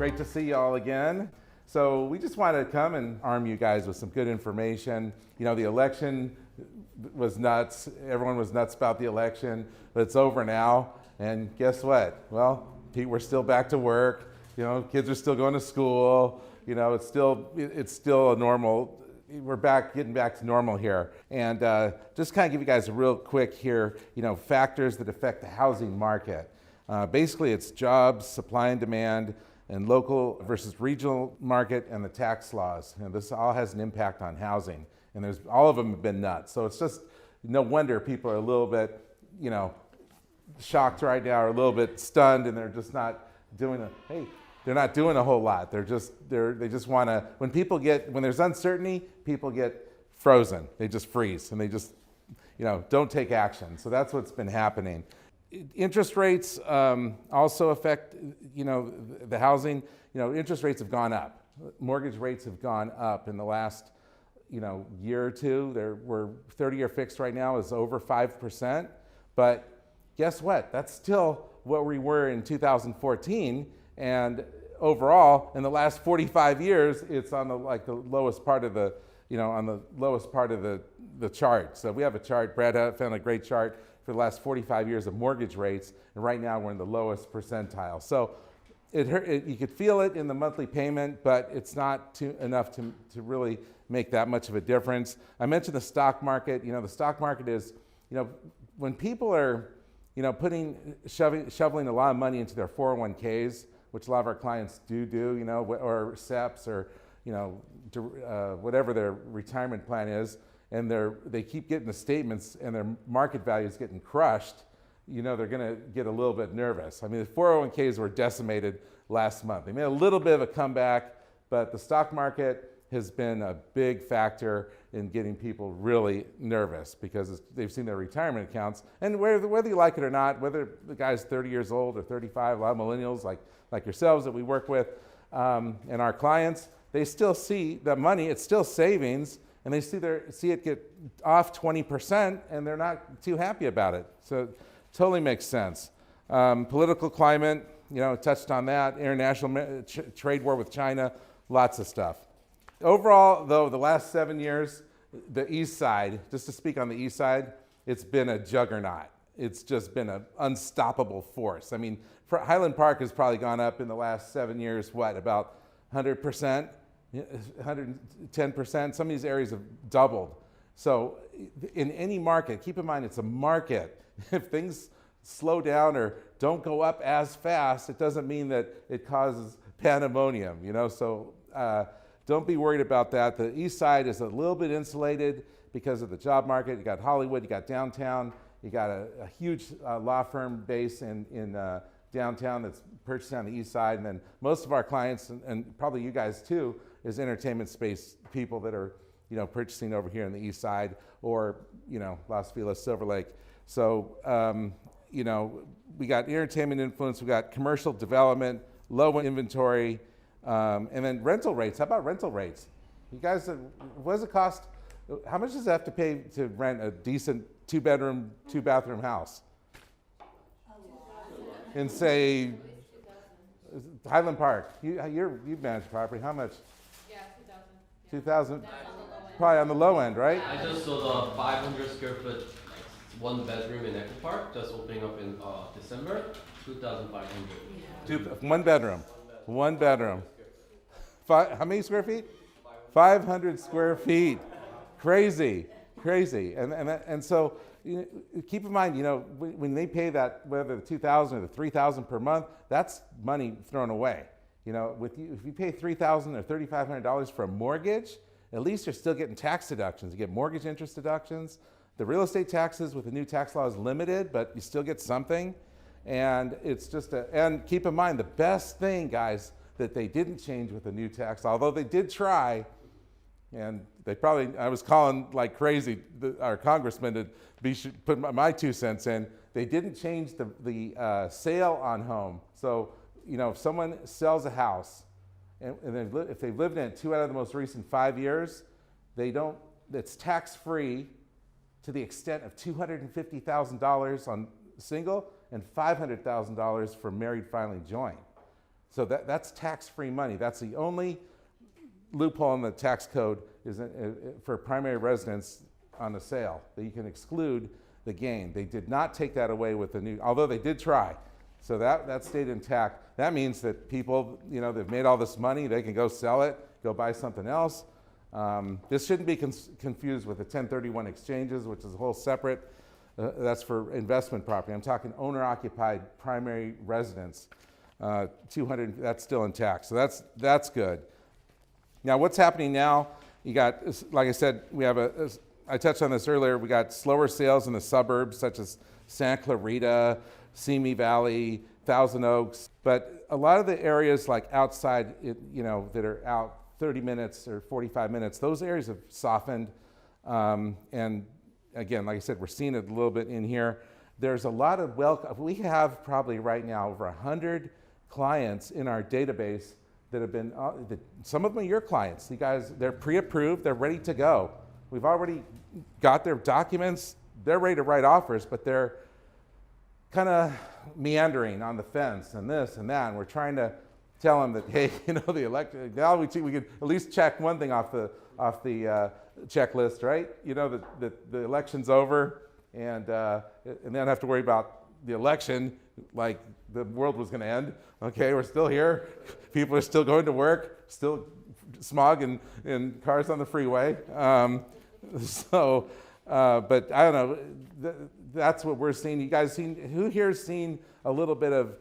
Great to see you all again. So we just wanted to come and arm you guys with some good information. You know, the election was nuts. Everyone was nuts about the election, but it's over now. And guess what? Well, we're still back to work. You know, kids are still going to school. You know, it's still a normal. We're getting back to normal here. And just kind of give you guys a real quick here, you know, factors that affect the housing market. Basically, it's jobs, supply and demand, and local versus regional market, and the tax laws. And this all has an impact on housing. And all of them have been nuts. So it's just no wonder people are a little bit, you know, shocked right now, or a little bit stunned, and they're just not doing they're not doing a whole lot. They just want to, when there's uncertainty, people get frozen. They just freeze, and they just, you know, don't take action. So that's what's been happening. Interest rates also affect, you know, the housing. You know, interest rates have gone up. Mortgage rates have gone up in the last, you know, year or two. We're 30-year fixed right now is over 5%. But guess what? That's still what we were in 2014. And overall, in the last 45 years, it's on the lowest part of the, you know, on the lowest part of the chart. So we have a chart. Brad found a great chart for the last 45 years of mortgage rates, and right now we're in the lowest percentile. So you could feel it in the monthly payment, but it's not enough to really make that much of a difference. I mentioned the stock market. You know, the stock market is, you know, when people are, you know, shoveling a lot of money into their 401ks, which a lot of our clients do, you know, or SEPs, or, you know, whatever their retirement plan is, and they keep getting the statements and their market value is getting crushed, you know, they're going to get a little bit nervous. I mean, the 401ks were decimated last month. They made a little bit of a comeback, but the stock market has been a big factor in getting people really nervous because they've seen their retirement accounts. And whether you like it or not, whether the guy's 30 years old or 35, a lot of millennials like yourselves that we work with and our clients, they still see the money, it's still savings, and they see it get off 20%, and they're not too happy about it. So it totally makes sense. Political climate, you know, touched on that. International trade war with China, lots of stuff. Overall, though, the last 7 years, the East Side, just to speak on the East Side, it's been a juggernaut. It's just been an unstoppable force. I mean, Highland Park has probably gone up in the last 7 years, what, about 100%? 110%. Some of these areas have doubled. So in any market, keep in mind it's a market. If things slow down or don't go up as fast, it doesn't mean that it causes pandemonium, you know? So don't be worried about that. The East Side is a little bit insulated because of the job market. You got Hollywood, you got downtown, you got a huge law firm base in downtown that's purchasing on the East Side, and then most of our clients, and probably you guys too, is entertainment space people that are, you know, purchasing over here on the East Side, or, you know, Los Feliz, Silver Lake. So, you know, we got entertainment influence, we got commercial development, low inventory, and then rental rates. How about rental rates? You guys, what does it cost? How much does it have to pay to rent a decent 2-bedroom, 2-bathroom house? In, say, Highland Park. You manage property. How much? Yeah, 2,000. 2,000. Probably on the low end, right? I just sold a 500 square foot 1-bedroom in Echo Park, just opening up in December. 2,500. 1 bedroom. 1 bedroom. How many square feet? 500 square feet. Crazy. And so, you know, keep in mind, you know, when they pay that, whether the $2,000 or the $3,000 per month, that's money thrown away. You know, if you pay $3,000 or $3,500 for a mortgage, at least you're still getting tax deductions. You get mortgage interest deductions. The real estate taxes with the new tax law is limited, but you still get something. And it's just and keep in mind, the best thing, guys, that they didn't change with the new tax law, although they did try, and I was calling like crazy our congressman to put my 2 cents in. They didn't change the sale on home. So, you know, if someone sells a house, and if they've lived in it 2 out of the most recent 5 years, it's tax-free to the extent of $250,000 on single and $500,000 for married filing joint. So that's tax-free money. That's the only loophole in the tax code is for primary residence on the sale, that you can exclude the gain. They did not take that away with the new, although they did try. So that stayed intact. That means that people, they've made all this money, they can go sell it, go buy something else. This shouldn't be confused with the 1031 exchanges, which is a whole separate, that's for investment property. I'm talking owner-occupied primary residence. 200, that's still intact. So that's good. Now, what's happening now? You got, like I said, we have I touched on this earlier, we got slower sales in the suburbs, such as Santa Clarita, Simi Valley, Thousand Oaks. But a lot of the areas like outside, that are out 30 minutes or 45 minutes, those areas have softened. And again, like I said, we're seeing it a little bit in here. There's a lot of we have probably right now over 100 clients in our database that have been, some of them are your clients. You guys, they're pre-approved, they're ready to go. We've already got their documents, they're ready to write offers, but they're kind of meandering on the fence and this and that, and we're trying to tell them that, hey, the election, now we could at least check one thing off the checklist, right? The election's over, and then have to worry about the election like the world was going to end. Okay, we're still here. People are still going to work, still smog and cars on the freeway. But I don't know, that's what we're seeing. You guys who here's seen a little bit of,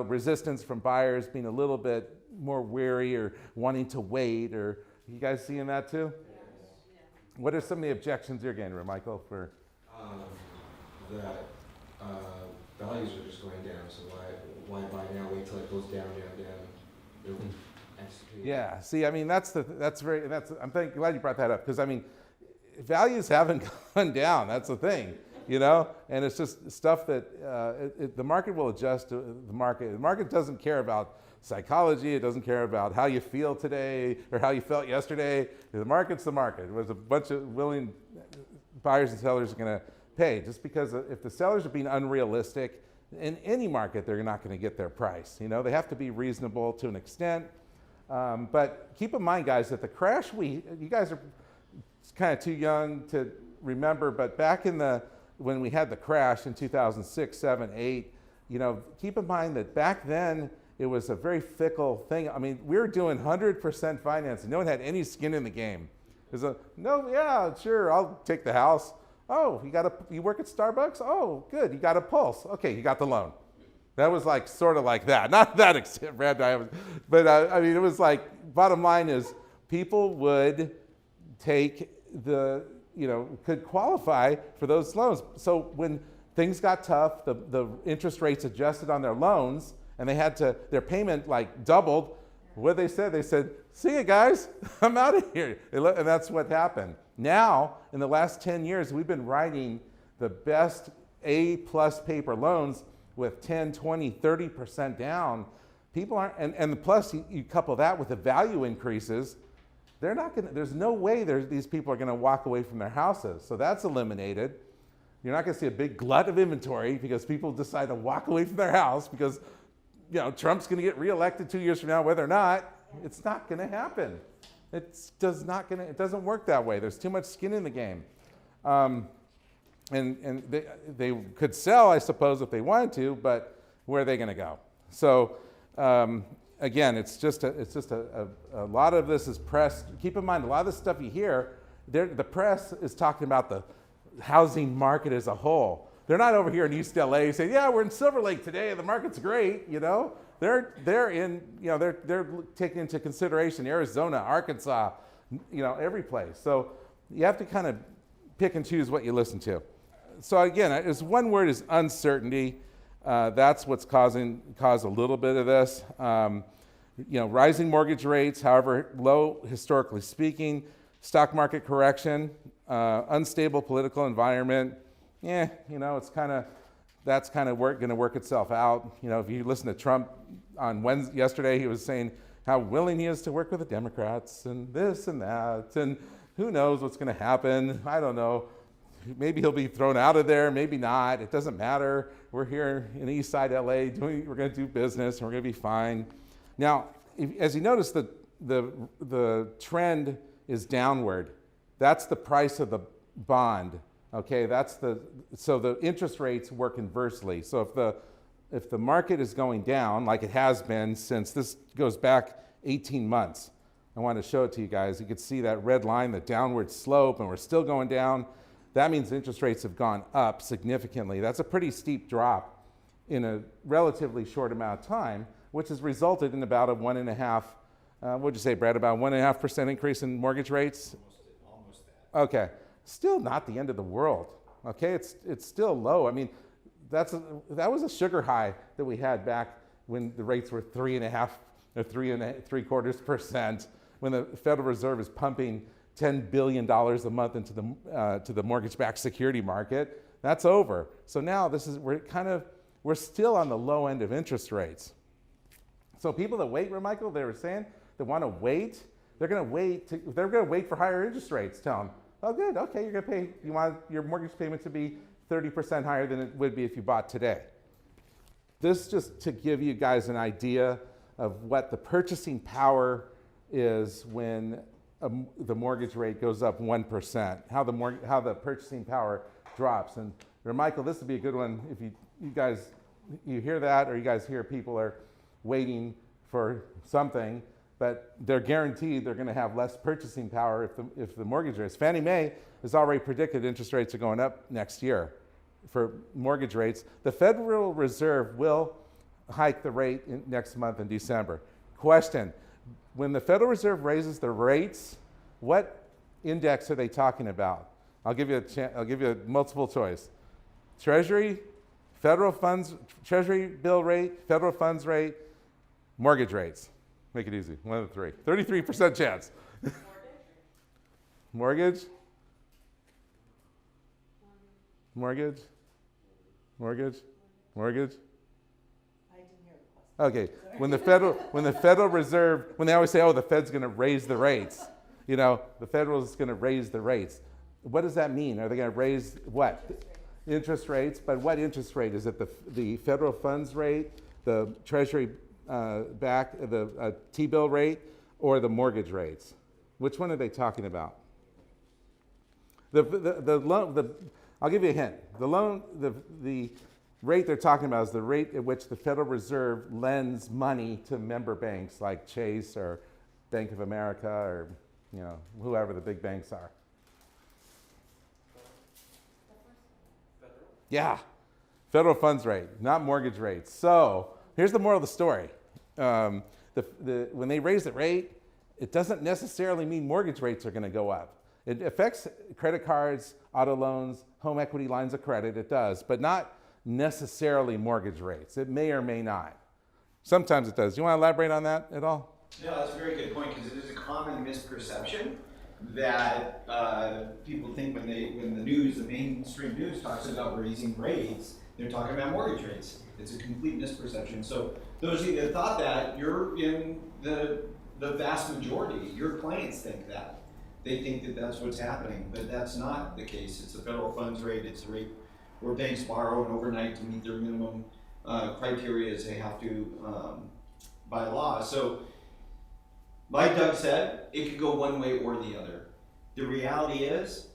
resistance from buyers, being a little bit more weary or wanting to wait, or you guys seeing that too? Yes. What are some of the objections you're getting, Michael, for? That values are just going down, so why buy now, wait till it goes down. It'll execute. Yeah, see, I mean, I'm glad you brought that up, because I mean, values haven't gone down, that's the thing, and it's just stuff that the market will adjust to the market. The market doesn't care about psychology, it doesn't care about how you feel today or how you felt yesterday. The market's the market. There's a bunch of willing buyers and sellers are gonna pay, just because if the sellers are being unrealistic, in any market, they're not gonna get their price. They have to be reasonable to an extent. But keep in mind, guys, that the crash you guys are kind of too young to remember, but back when we had the crash in 2006, 7, 8, keep in mind that back then it was a very fickle thing. I mean, we were doing 100% financing. No one had any skin in the game. It was yeah, sure, I'll take the house. Oh, you work at Starbucks? Oh, good, you got a Pulse. Okay, you got the loan. That was sort of like that. Not that extent, Brad, but I mean, it was like, bottom line is people would take could qualify for those loans. So when things got tough, the interest rates adjusted on their loans, and their payment doubled. What they said, see you guys, I'm out of here. And that's what happened. Now, in the last 10 years, we've been writing the best A-plus paper loans with 10, 20, 30% down. People aren't, and plus you couple that with the value increases, there's no way these people are gonna walk away from their houses. So that's eliminated. You're not gonna see a big glut of inventory because people decide to walk away from their house because Trump's gonna get reelected 2 years from now, whether or not, it's not gonna happen. It doesn't work that way. There's too much skin in the game. And they could sell, I suppose, if they wanted to, but where are they gonna go? So again, it's just a lot of this is press. Keep in mind, a lot of the stuff you hear, the press is talking about the housing market as a whole. They're not over here in East LA saying, yeah, we're in Silver Lake today, and the market's great, They're taking into consideration Arizona, Arkansas, every place. So you have to kind of pick and choose what you listen to. So again, one word is uncertainty. That's what's caused a little bit of this. Rising mortgage rates, however low historically speaking, stock market correction, unstable political environment. That's kind of going to work itself out. If you listen to Trump on yesterday, he was saying how willing he is to work with the Democrats and this and that, and who knows what's going to happen. I don't know. Maybe he'll be thrown out of there, maybe not. It doesn't matter. We're here in East Side LA, we're going to do business, and we're going to be fine. Now, as you notice, the trend is downward. That's the price of the bond. Okay, so the interest rates work inversely. So if the market is going down, like it has been since this goes back 18 months, I want to show it to you guys. You can see that red line, the downward slope, and we're still going down. That means interest rates have gone up significantly. That's a pretty steep drop in a relatively short amount of time, which has resulted in about a 1.5, what'd you say, Brad, about 1.5% increase in mortgage rates? Almost that. Okay, still not the end of the world. Okay, it's still low. I mean, that was a sugar high that we had back when the rates were 3.5 or 3.75%, when the Federal Reserve is pumping $10 billion a month into the mortgage-backed security market. That's over. So now we're still on the low end of interest rates. So people that wait, Michael, they were saying, that want to wait, they're going to wait for higher interest rates. Tell them, oh, good, okay, you want your mortgage payment to be 30% higher than it would be if you bought today. This just to give you guys an idea of what the purchasing power is when the mortgage rate goes up 1%, how the purchasing power drops. And Michael, this would be a good one if you hear that, or you guys hear people are waiting for something, but they're guaranteed they're going to have less purchasing power if the mortgage rates. Fannie Mae has already predicted interest rates are going up next year for mortgage rates. The Federal Reserve will hike the rate next month in December. Question, when the Federal Reserve raises the rates, what index are they talking about? I'll give you a multiple choice. Treasury, Treasury bill rate, federal funds rate, mortgage rates. Make it easy, one of the three. 33% chance. Mortgage? Mortgage? Mortgage? Mortgage? I didn't hear the question. Okay, when the Federal Reserve, when they always say, oh, the Fed's going to raise the rates, the Federal is going to raise the rates. What does that mean? Are they going to raise what? Interest rates, but what interest rate? Is it the federal funds rate, the Treasury the T-bill rate, or the mortgage rates? Which one are they talking about? The loan. I'll give you a hint. The rate they're talking about is the rate at which the Federal Reserve lends money to member banks like Chase or Bank of America or whoever the big banks are. Yeah, federal funds rate, not mortgage rates. So here's the moral of the story. When they raise the rate, it doesn't necessarily mean mortgage rates are going to go up. It affects credit cards, auto loans, home equity lines of credit, it does, but not necessarily mortgage rates. It may or may not. Sometimes it does. Do you want to elaborate on that at all? No, that's a very good point, because it is a common misperception that people think when the mainstream news talks about raising rates, they're talking about mortgage rates. It's a complete misperception. So those of you that thought that, you're in the vast majority. Your clients think that. They think that that's what's happening, but that's not the case. It's the federal funds rate. It's the rate where banks borrow and overnight to meet their minimum criteria as they have to by law. So like Doug said, it could go one way or the other. The reality is,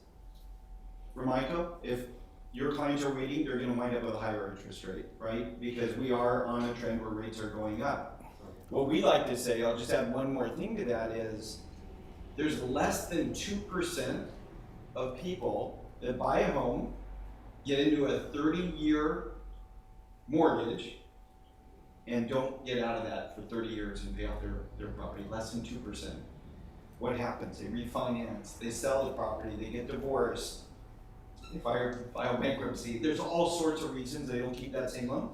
Romico, if your clients are waiting, they're going to wind up with a higher interest rate, right? Because we are on a trend where rates are going up. What we like to say, I'll just add one more thing to that, is there's less than 2% of people that buy a home, get into a 30-year mortgage, and don't get out of that for 30 years and pay off their property, less than 2%. What happens? They refinance, they sell the property, they get divorced, they file bankruptcy. There's all sorts of reasons they don't keep that same loan.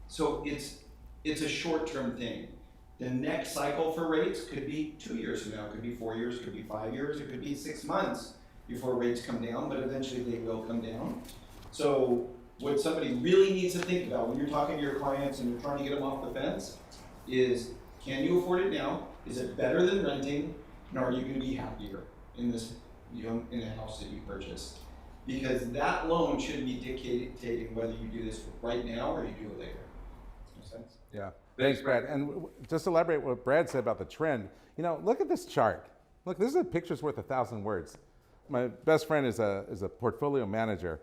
So it's a short-term thing. The next cycle for rates could be 2 years from now, it could be 4 years, it could be 5 years, it could be 6 months before rates come down, but eventually they will come down. So what somebody really needs to think about when you're talking to your clients and you're trying to get them off the fence is, can you afford it now? Is it better than renting? And are you going to be happier in this, in the house that you purchased? Because that loan should be dictating whether you do this right now or you do it later. Make sense? Yeah. Thanks, Brad. And just elaborate what Brad said about the trend. You know, look at this chart. Look, this is a picture's worth 1,000 words. My best friend is a portfolio manager,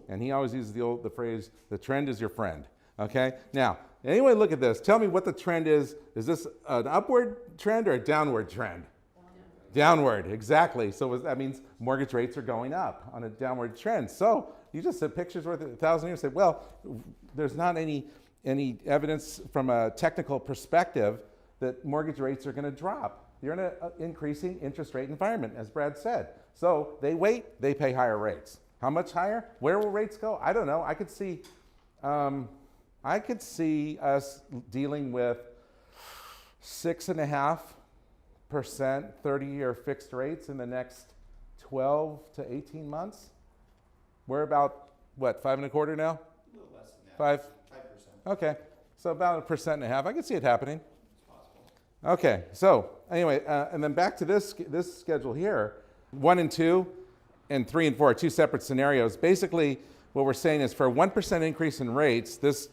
and he always uses the phrase, "The trend is your friend." Okay. Now, anyway, look at this. Tell me what the trend is. Is this an upward trend or a downward trend? Downward, exactly. So that means mortgage rates are going up on a downward trend. So you just said pictures worth 1,000 years. Said, well, there's not any evidence from a technical perspective that mortgage rates are going to drop. You're in an increasing interest rate environment, as Brad said. So they wait, they pay higher rates. How much higher? Where will rates go? I don't know. I could see us dealing with 6.5% 30-year fixed rates in the next 12 to 18 months. We're about, what, 5.25 now? A little less than that. 5? 5%. Okay, so about 1.5%. I can see it happening. It's possible. Okay, so anyway, and then back to this schedule here. 1 and 2 and 3 and 4 are two separate scenarios. Basically, what we're saying is for a 1% increase in rates, this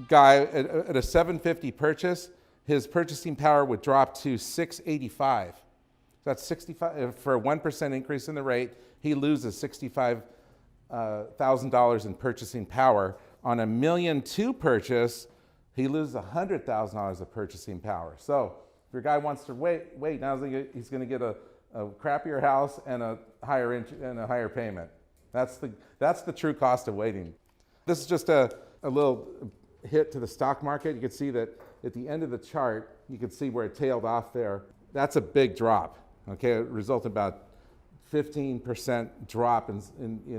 guy at a 750 purchase, his purchasing power would drop to 685. That's 65 for a 1% increase in the rate. He loses $65,000 in purchasing power. On a $1.2 million purchase, he loses $100,000 of purchasing power. So if your guy wants to wait, now he's going to get a crappier house and a higher payment. That's the true cost of waiting. This is just a little hit to the stock market. You can see that at the end of the chart, you can see where it tailed off there. That's a big drop. Okay, it resulted in about 15% drop in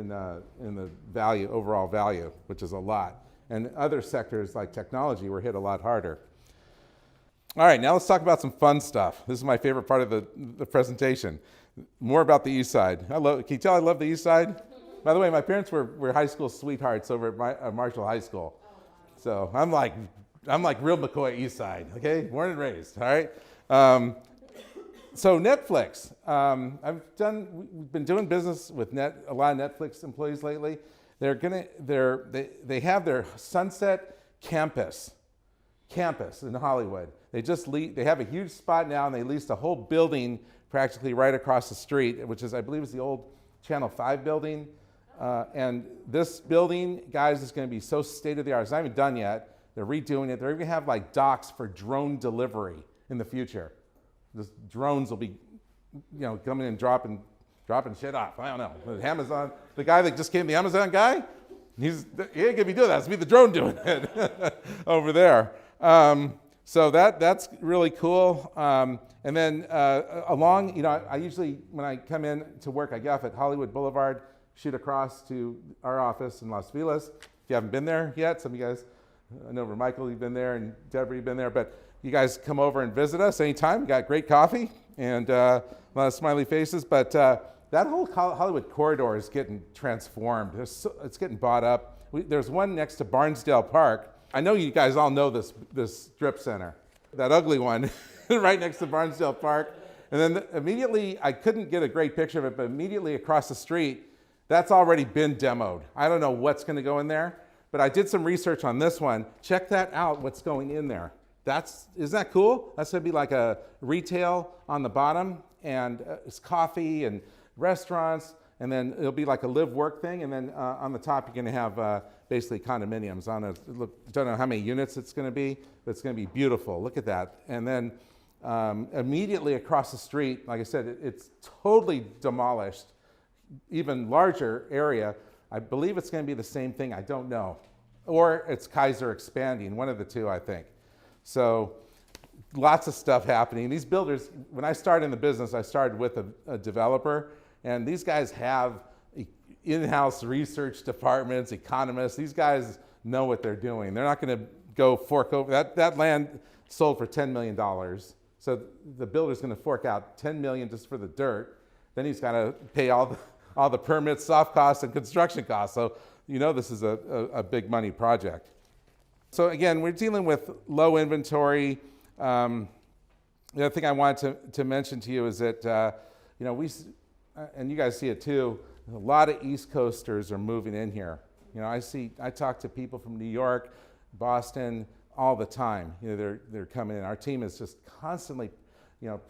the value, overall value, which is a lot. And other sectors like technology were hit a lot harder. All right, now let's talk about some fun stuff. This is my favorite part of the presentation. More about the East Side. Can you tell I love the East Side? By the way, my parents were high school sweethearts over at Marshall High School. So I'm like real McCoy East Side, okay? Born and raised, all right? So Netflix, we've been doing business with a lot of Netflix employees lately. They have their Sunset campus in Hollywood. They have a huge spot now, and they leased a whole building practically right across the street, which is, I believe, is the old Channel 5 building. And this building, guys, is going to be so state of the art. It's not even done yet. They're redoing it. They're going to have like docks for drone delivery in the future. This drones will be, coming and dropping shit off. I don't know. Amazon, the guy that just came, the Amazon guy, he ain't gonna be doing that. It's me, the drone, doing it over there. So that's really cool. And then along, I usually, when I come in to work, I get off at Hollywood Boulevard, shoot across to our office in Los Feliz. If you haven't been there yet, some of you guys, I know Michael, you've been there, and Deborah, you've been there, but you guys come over and visit us anytime. We got great coffee and a lot of smiley faces, but that whole Hollywood corridor is getting transformed. It's getting bought up. There's one next to Barnsdale Park. I know you guys all know this strip center, that ugly one right next to Barnsdale Park. And then immediately, I couldn't get a great picture of it, but immediately across the street, that's already been demoed. I don't know what's going to go in there, but I did some research on this one. Check that out, what's going in there. Isn't that cool? That's going to be like a retail on the bottom, and it's coffee and restaurants, and then it'll be like a live-work thing, and then on the top you're going to have basically condominiums. Don't know how many units it's going to be, but it's going to be beautiful. Look at that. And then immediately across the street, like I said, it's totally demolished, even larger area. I believe it's going to be the same thing. I don't know. Or it's Kaiser expanding, one of the two, I think. So lots of stuff happening. These builders, when I started in the business, I started with a developer, and these guys have in-house research departments, economists. These guys know what they're doing. They're not going to go fork over. That land sold for $10 million. So the builder's going to fork out $10 million just for the dirt. Then he's got to pay all the permits, soft costs, and construction costs. So this is a big money project. So again, we're dealing with low inventory. The other thing I wanted to mention to you is that, and you guys see it too, a lot of East Coasters are moving in here. I talk to people from New York, Boston, all the time. You know, they're coming in. Our team is just constantly, you know,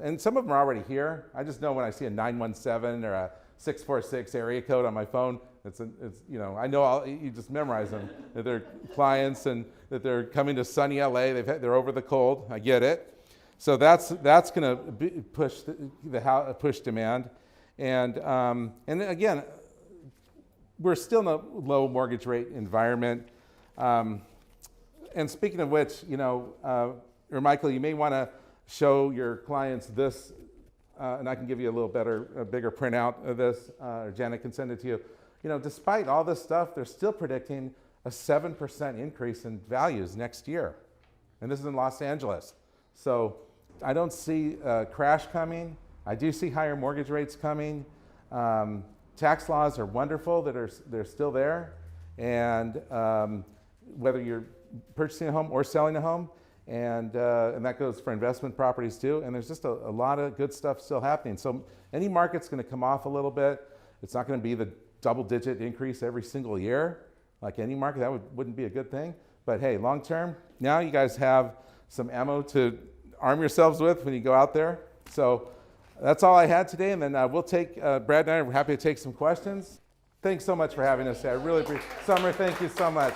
and some of them are already here. I just know when I see a 917 or a 646 area code on my phone, it's you know, I know you just memorize them, that they're clients and that they're coming to sunny LA. They're over the cold. I get it. So that's going to push push demand, and again, we're still in a low mortgage rate environment. And speaking of which, you know, or Michael, you may want to show your clients this, and I can give you a bigger printout of this, or Janet can send it to you. You know, despite all this stuff, they're still predicting a 7% increase in values next year. And this is in Los Angeles. So I don't see a crash coming. I do see higher mortgage rates coming. Tax laws are wonderful that they're still there. And whether you're purchasing a home or selling a home, and that goes for investment properties too. And there's just a lot of good stuff still happening. So any market's going to come off a little bit. It's not going to be the double-digit increase every single year, like any market. That wouldn't be a good thing. But hey, long term, now you guys have some ammo to arm yourselves with when you go out there. So that's all I had today. And then we'll take, Brad and I are happy to take some questions. Thanks so much for having us today. I really appreciate it. Summer, thank you so much.